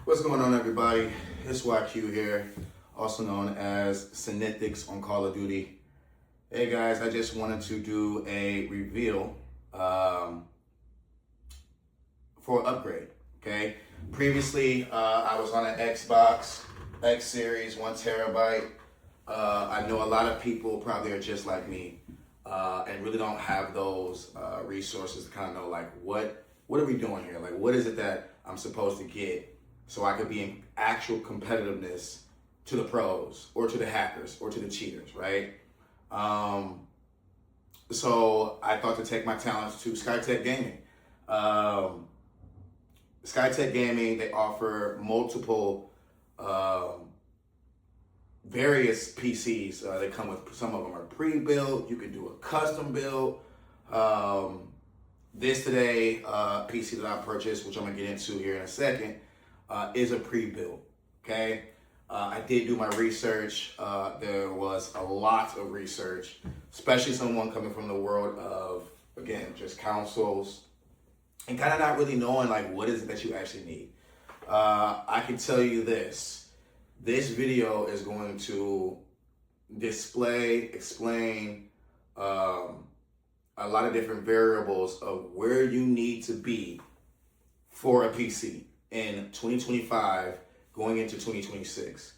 What's going on, everybody? It's YQ here, also known as Synethics on Call of Duty. Hey guys, I just wanted to do a reveal for an upgrade, okay? Previously, I was on an Xbox X Series, 1 terabyte. I know a lot of people probably are just like me and really don't have those resources to kind of know, like, what are we doing here? Like, what is it that I'm supposed to get so I could be in actual competitiveness to the pros or to the hackers or to the cheaters, right? So I thought to take my talents to Skytech Gaming. Skytech Gaming, they offer multiple various PCs. They come with, some of them are pre-built. You can do a custom build. This today PC that I purchased, which I'm gonna get into here in a second, is a pre-built, okay? I did do my research. There was a lot of research, especially someone coming from the world of, again, just consoles and kind of not really knowing, like, what is it that you actually need. I can tell you this video is going to explain a lot of different variables of where you need to be for a PC in 2025 going into 2026.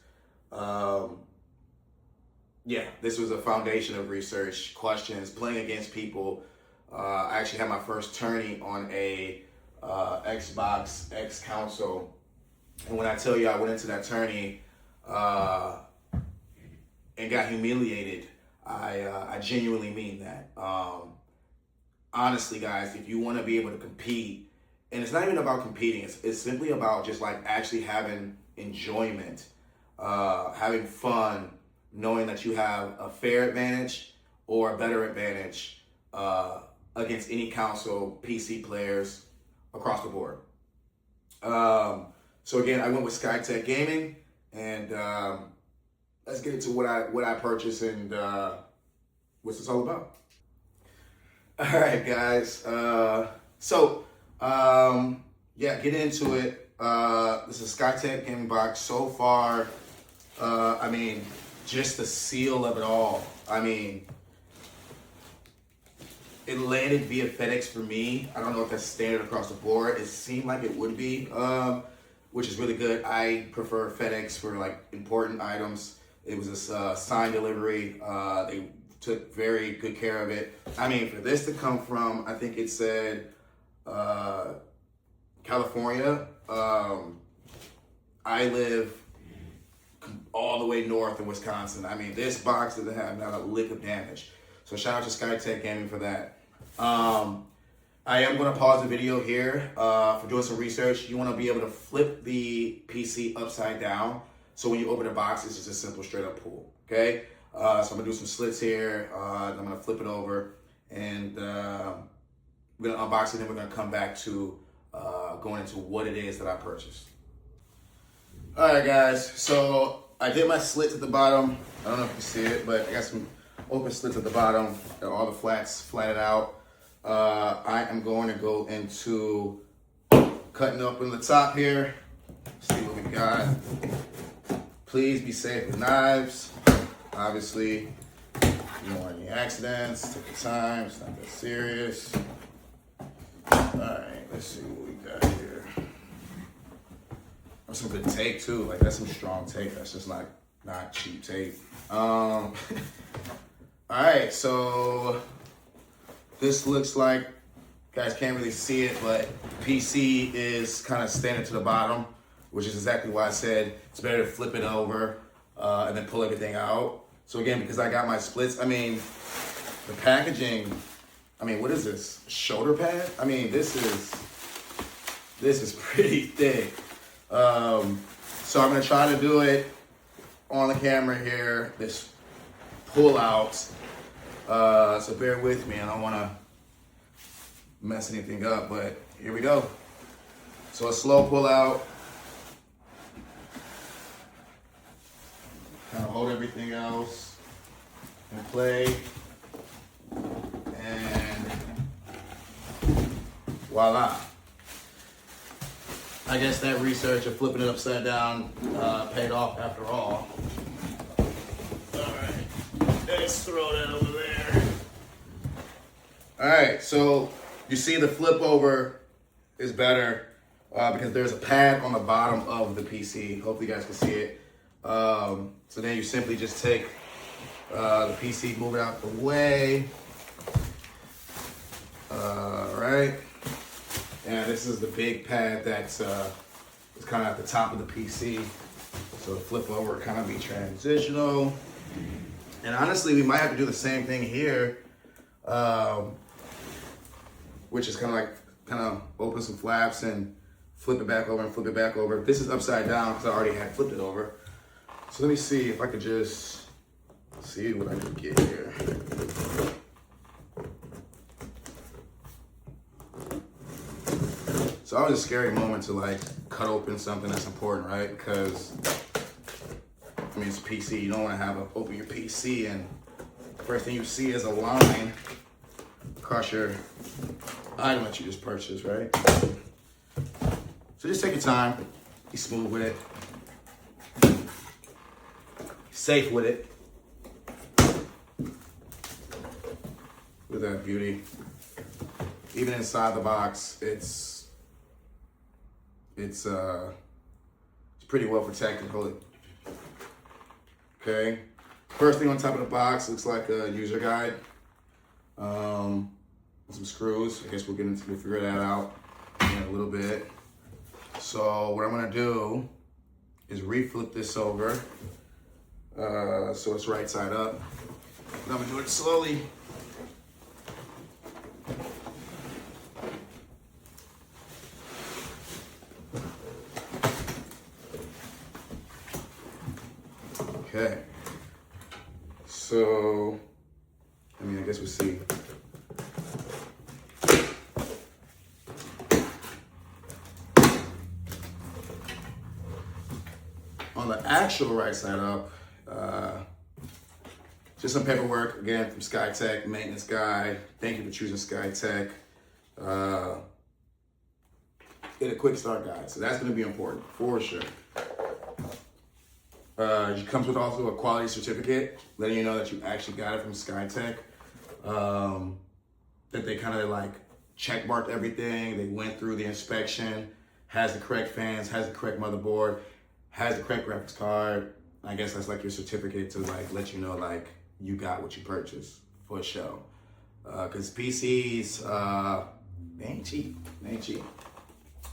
Yeah, this was a foundation of research, questions, playing against people. I actually had my first tourney on a Xbox X console. And when I tell you I went into that tourney and got humiliated, I genuinely mean that. Honestly, guys, if you want to be able to compete, and it's not even about competing, it's simply about just like actually having enjoyment, having fun, knowing that you have a fair advantage or a better advantage against any console PC players across the board. So again, I went with Skytech Gaming, and let's get into what I purchased and what's this all about. All right, guys. Yeah, get into it. This is Skytech Gaming box. So far, I mean, just the seal of it all. I mean, it landed via FedEx for me. I don't know if that's standard across the board. It seemed like it would be, which is really good. I prefer FedEx for like important items. It was a signed delivery. They took very good care of it. I mean, for this to come from, I think it said California. I live all the way north in Wisconsin. I mean, this box doesn't have not a lick of damage. So shout out to Skytech Gaming for that. I am going to pause the video here for doing some research. You want to be able to flip the PC upside down. So when you open the box, it's just a simple straight up pull. Okay. So I'm going to do some slits here. I'm going to flip it over, and we're going to unbox it, and then we're going to come back to going into what it is that I purchased. All right, guys. So I did my slits at the bottom. I don't know if you see it, but I got some open slits at the bottom. All the flats flatted out. I am going to go into cutting up in the top here. See what we got. Please be safe with knives. Obviously, you don't want any accidents. Take your time. It's not that serious. All right, let's see what we got here. That's some good tape too. Like, that's some strong tape. That's just like not cheap tape. All right, so this looks like, guys can't really see it, but PC is kind of standing to the bottom, which is exactly why I said it's better to flip it over and then pull everything out. So again, because I got my splits, I mean, the packaging, I mean, what is this? Shoulder pad? I mean, this is pretty thick. So I'm gonna try to do it on the camera here, this pull out. So bear with me, I don't wanna mess anything up, but here we go. So a slow pull out. Kind of hold everything else in play, and voila. I guess that research of flipping it upside down paid off after all. All right, let's throw that over there. All right, so you see the flip over is better because there's a pad on the bottom of the PC. Hopefully you guys can see it. So then you simply just take the PC, move it out the way. Right. And this is the big pad that's is kind of at the top of the PC. So the flip over kind of be transitional. And honestly, we might have to do the same thing here, which is kind of open some flaps and flip it back over and flip it back over. This is upside down because I already had flipped it over. So let me see if I could just see what I can get here. So that was a scary moment to like cut open something that's important, right? Because I mean, it's a PC. You don't want to have open your PC and the first thing you see is a line across your item that you just purchased, right? So just take your time. Be smooth with it. Safe with it. Look at that beauty. Even inside the box, it's pretty well protected. Hold it. Okay. First thing on top of the box looks like a user guide. Some screws. I guess we'll figure that out in a little bit. So what I'm gonna do is reflip this over so it's right side up. And I'm gonna do it slowly. Okay, so, I guess we'll see. On the actual right side up, just some paperwork, again, from Skytech, maintenance guide. Thank you for choosing Skytech. And a quick start guide, so that's gonna be important, for sure. It comes with also a quality certificate, letting you know that you actually got it from Skytech. That they kind of like check marked everything. They went through the inspection, has the correct fans, has the correct motherboard, has the correct graphics card. I guess that's like your certificate to like let you know like you got what you purchased for a show. Cause PCs, they ain't cheap. They ain't cheap.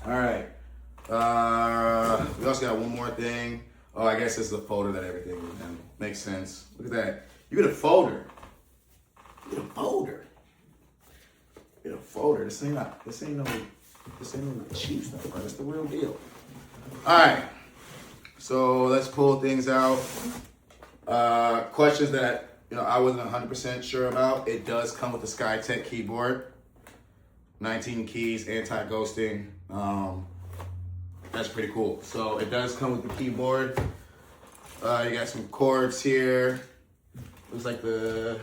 All right. We also got one more thing. Oh, I guess it's the folder that everything is in. Makes sense. Look at that. You get a folder. You get a folder. You get a folder. This ain't no cheap stuff, bro. It's the real deal. All right. So let's pull things out. Questions that I wasn't 100% sure about. It does come with the Skytech keyboard. 19 keys, anti-ghosting. That's pretty cool. So it does come with the keyboard. You got some cords here. Looks like the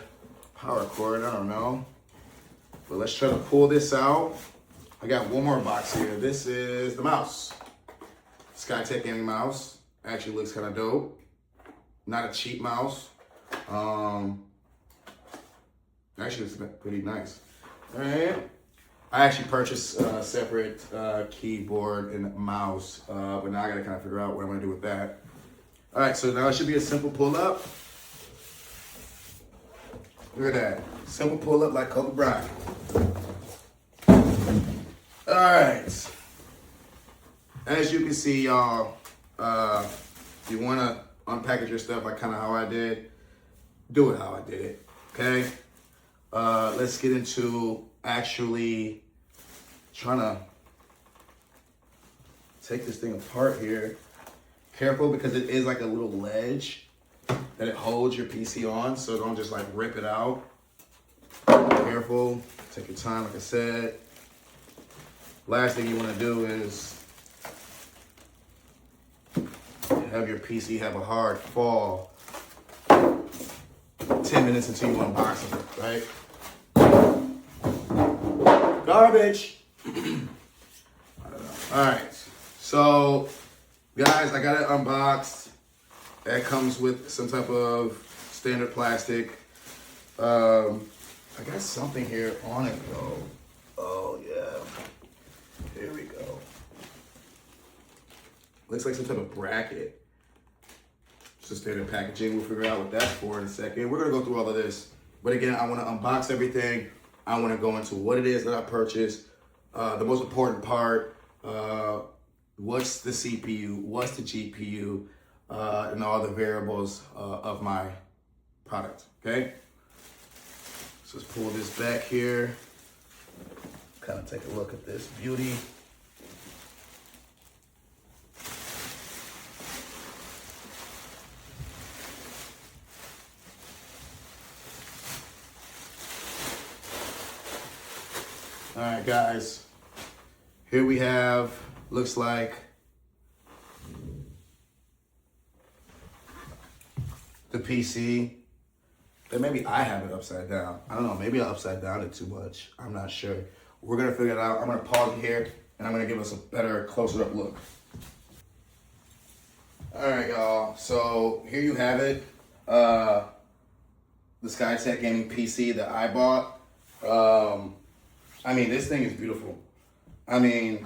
power cord, I don't know. But let's try to pull this out. I got one more box here. This is the mouse. Skytech gaming mouse. Actually looks kind of dope. Not a cheap mouse. Actually it's pretty nice. All right. I actually purchased a separate keyboard and mouse, but now I gotta kind of figure out what I'm gonna do with that. All right, so now it should be a simple pull up. Look at that, simple pull up like Kobe Bryant. All right, as you can see, y'all, if you wanna unpackage your stuff like kind of how I did, do it how I did it, okay? Let's get into actually trying to take this thing apart here. Careful because it is like a little ledge that it holds your PC on, so don't just like rip it out. Careful, take your time like I said. Last thing you want to do is have your PC have a hard fall 10 minutes until you unbox it, right? Garbage. I don't know. All right, So, guys, I got it unboxed. That comes with some type of standard plastic. I got something here on it though. Oh yeah. Here we go. Looks like some type of bracket. Just standard packaging. We'll figure out what that's for in a second. We're gonna go through all of this. But again, I wanna unbox everything. I wanna go into what it is that I purchased. The most important part, what's the CPU, what's the GPU, and all the variables of my product, okay? So let's pull this back here. Kind of take a look at this beauty. All right, guys, here we have, looks like the PC. And maybe I have it upside down. I don't know, maybe I upside down it too much. I'm not sure. We're gonna figure it out. I'm gonna pause it here and I'm gonna give us a better, closer up look. All right, y'all, so here you have it. The Skytech gaming PC that I bought. I mean, this thing is beautiful. I mean,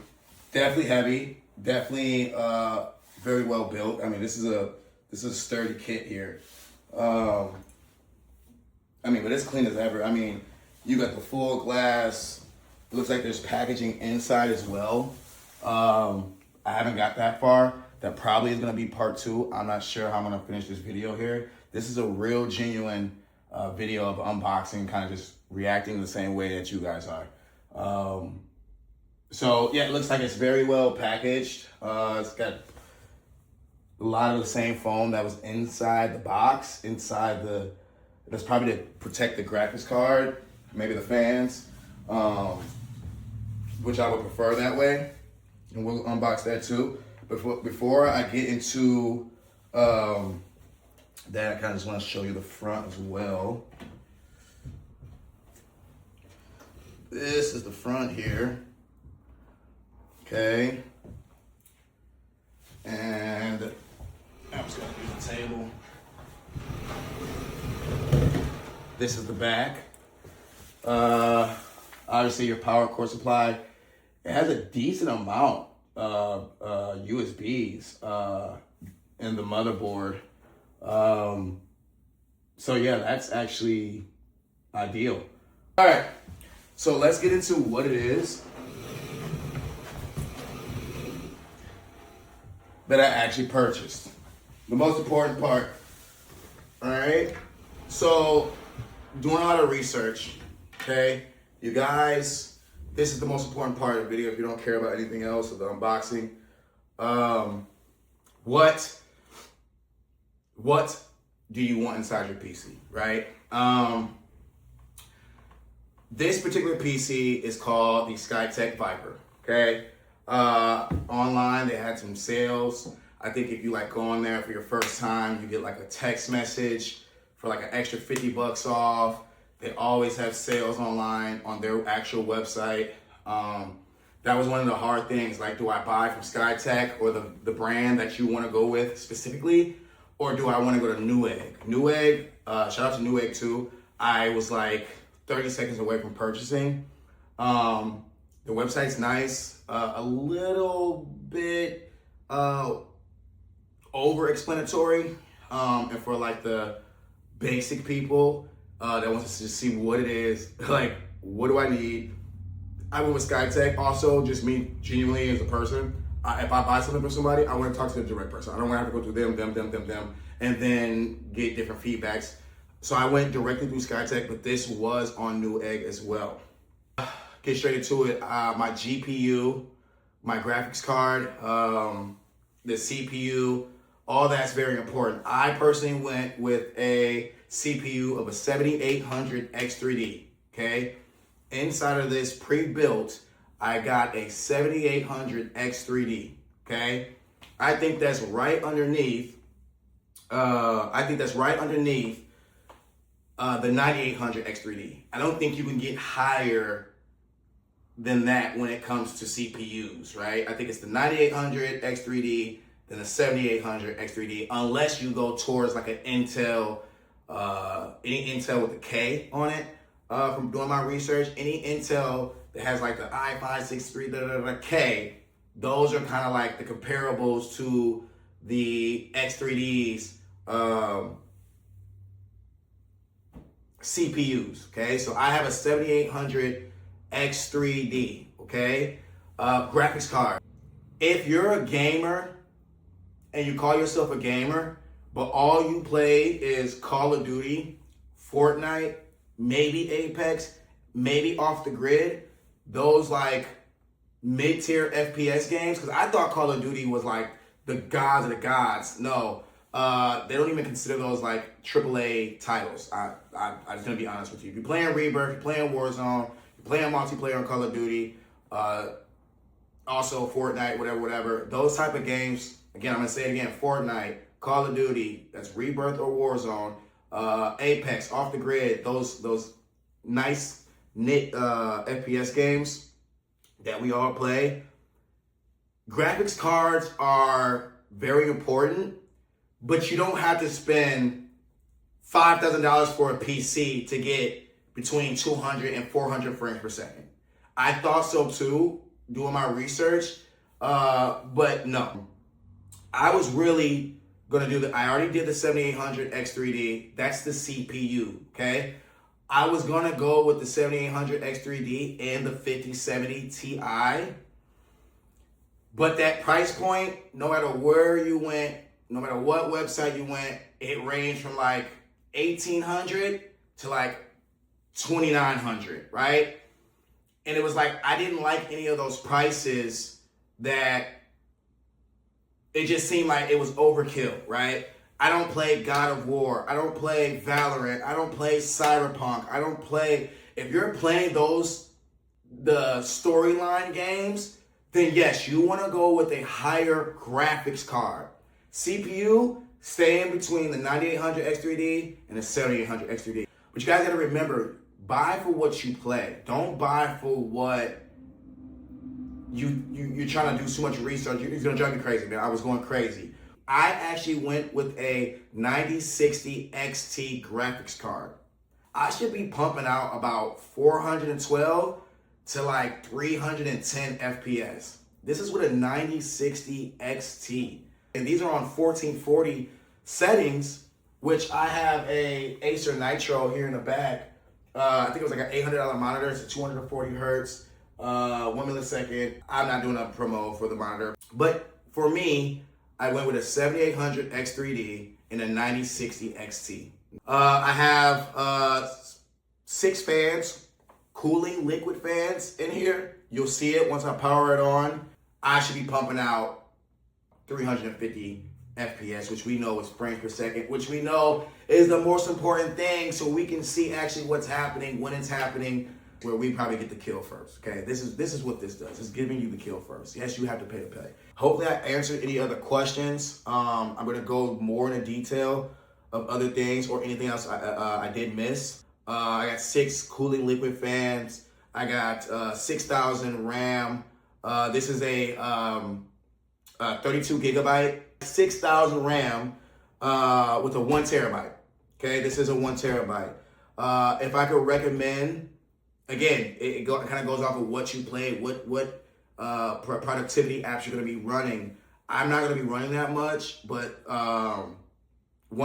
definitely heavy, definitely very well built. I mean, this is a sturdy kit here. I mean, but it's clean as ever. I mean, you got the full glass. It looks like there's packaging inside as well. I haven't got that far. That probably is gonna be part 2. I'm not sure how I'm gonna finish this video here. This is a real genuine video of unboxing, kind of just reacting the same way that you guys are. So yeah, it looks like it's very well packaged. It's got a lot of the same foam that was inside the box, that's probably to protect the graphics card, maybe the fans, which I would prefer that way. And we'll unbox that too. Before I get into that, I kind of just want to show you the front as well. This is the front here. Okay. And I'm just gonna use the table. This is the back. Obviously your power cord supply. It has a decent amount of USBs in the motherboard. So yeah, that's actually ideal. All right, so let's get into what it is that I actually purchased. The most important part. All right, so doing a lot of research, okay? You guys, this is the most important part of the video if you don't care about anything else of the unboxing. What do you want inside your PC, right? This particular PC is called the Skytech Viper, okay? Online, they had some sales. I think if you like go on there for your first time, you get like a text message for like an extra $50 off. They always have sales online on their actual website. That was one of the hard things. Like, do I buy from Skytech or the brand that you want to go with specifically? Or do I want to go to Newegg? Newegg, shout out to Newegg too. I was like 30 seconds away from purchasing. The website's nice, a little bit over-explanatory, and for like the basic people that wants to just see what it is, like, what do I need? I went with Skytech. Also, just me genuinely as a person, if I buy something from somebody, I want to talk to the direct person. I don't want to have to go through them, and then get different feedbacks. So I went directly through Skytech, but this was on Newegg as well. Get straight into it. My GPU, my graphics card, the CPU, all that's very important. I personally went with a CPU of a 7800 X3D, okay? Inside of this pre-built, I got a 7800 X3D, okay? I think that's right underneath, the 9800 X3D. I don't think you can get higher than that when it comes to CPUs, right? I think it's the 9800 X3D, then the 7800 X3D, unless you go towards like an Intel, any Intel with a K on it. From doing my research, any Intel that has like the i5-63K, those are kind of like the comparables to the X3Ds CPUs, okay? So I have a 7800 X3D, okay? Graphics card. If you're a gamer and you call yourself a gamer, but all you play is Call of Duty, Fortnite, maybe Apex, maybe Off the Grid, those like mid-tier FPS games, because I thought Call of Duty was like the gods of the gods. No, they don't even consider those like AAA titles. I'm just gonna be honest with you. If you're playing Rebirth, you're playing Warzone, you're playing multiplayer on Call of Duty, also Fortnite, whatever. Those type of games, again, I'm gonna say it again, Fortnite, Call of Duty, that's Rebirth or Warzone, Apex, Off the Grid, those nice knit FPS games that we all play. Graphics cards are very important, but you don't have to spend $5,000 for a PC to get between 200 and 400 frames per second. I thought so too, doing my research, but no. I was really gonna do I already did the 7800 X3D, that's the CPU, okay? I was gonna go with the 7800 X3D and the 5070 Ti, but that price point, no matter where you went, no matter what website you went, it ranged from like 1800 to like 2900, right? And it was like, I didn't like any of those prices that it just seemed like it was overkill, right? I don't play God of War. I don't play Valorant. I don't play Cyberpunk. I don't play, if you're playing the storyline games, then yes, you want to go with a higher graphics card. CPU, stay in between the 9800 X3D and the 7800 X3D. But you guys got to remember, buy for what you play. Don't buy for what you're trying to do so much research. It's going to drive you crazy, man. I was going crazy. I actually went with a 9060 XT graphics card. I should be pumping out about 412 to like 310 FPS. This is with a 9060 XT. And these are on 1440 settings, which I have a Acer Nitro here in the back. I think it was like an $800 monitor. It's a 240 hertz, 1 millisecond. I'm not doing a promo for the monitor. But for me, I went with a 7800 X3D and a 9060 XT. I have 6 fans, cooling liquid fans in here. You'll see it once I power it on. I should be pumping out 350 FPS, which we know is frames per second, which we know is the most important thing, so we can see actually what's happening, when it's happening, where we probably get the kill first, okay? This is what this does. It's giving you the kill first. Yes, you have to pay to play. Hopefully I answered any other questions. I'm gonna go more into detail of other things or anything else I did miss. I got 6 cooling liquid fans. I got 6,000 RAM. This is a 32 gigabyte, 6,000 RAM with a 1 terabyte. Okay, this is a 1 terabyte. If I could recommend, again, it kind of goes off of what you play, what productivity apps you're going to be running. I'm not going to be running that much, but 1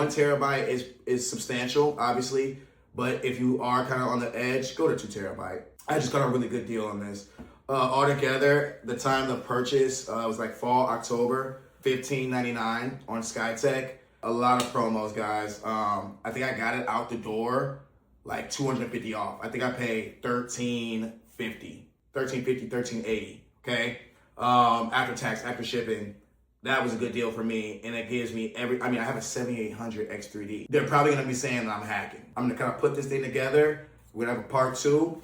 terabyte is substantial, obviously. But if you are kind of on the edge, go to 2 terabyte. I just got a really good deal on this. Altogether, the time to purchase was like fall, October, $15.99 on Skytech. A lot of promos, guys. I think I got it out the door like $250 off. I think I paid $13.50, $13.80, okay? After tax, after shipping. That was a good deal for me, and it gives me I have a 7800 X3D. They're probably gonna be saying that I'm hacking. I'm gonna kind of put this thing together. We're gonna have a part 2,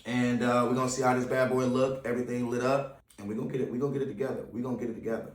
and we're gonna see how this bad boy look, everything lit up, and we're gonna get it together.